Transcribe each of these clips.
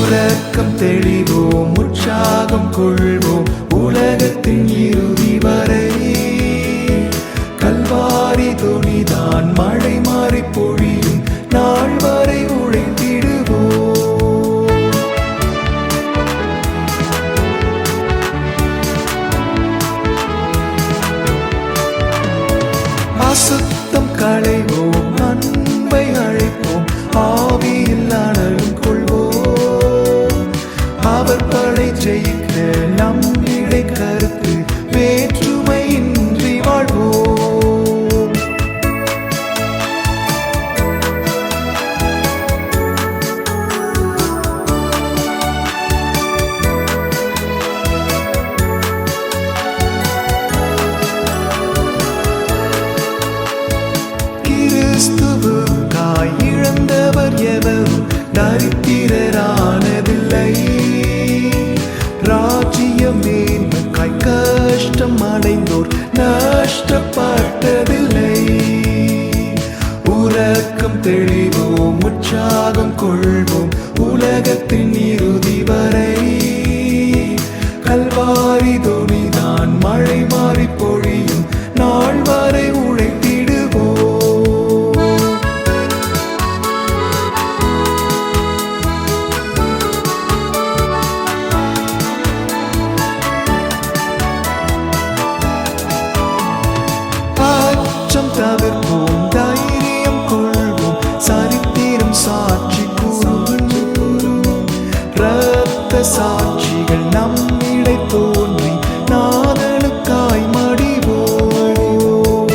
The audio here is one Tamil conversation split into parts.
உறக்கம் தெளிவோம், உற்சாகம் கொள்வோம் உலகத்தின் இறுதி வரை. கல்வாரி துணிதான் மழை மாறி பொழியும் நாள் வரை உழைத்திடுவோம். அசுத்தம் களைவோம், அன்பை அழைப்போம், ஆவியில் அனலும் கொள்வோம். அவர் படை ஜெயிக்க நம்மிடை கருத்து வேற்றுமையின்றி வாழ்வோம். கிறிஸ்துவுக்காய் இழந்தவர் எவரும் தரித்திரரானதில்லை. ராஜ்யம் மேன்மைக்காய் கஷ்டம் அடைந்தோர் நஷ்டப்பட்டதில்லை. உறக்கம் தெளிவோம், உற்சாகம் கொள்வோம் உலகத்தின் இறுதி வரை. கல்வாரி துணிதான் மழை மாறி பொழியும் நாள் வரை உழைத்திடுவோம். அச்சம் தவிர்ப்போம், தைரியம் கொள்வோம், சரித்திரம் சாட்சி கூறும். இரத்த சாட்சிகள் நம்மிடை தோன்றி நாதனுக்காய் மடிவோம்.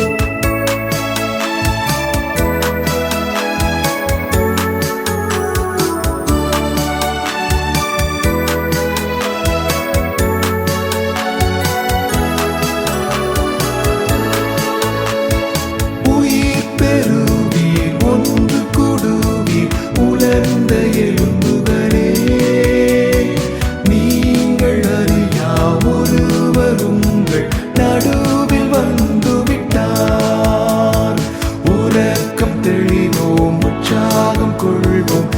உயிர் பெறுவீர், ஒன்று கூடுவீர் உலர்ந்த எலும்புகளே. நீங்கள் அறியா ஒருவர் உங்கள் நடுவில் வந்துவிட்டார். உறக்கம் தெளிவோம், உற்சாகம் கொள்வோம்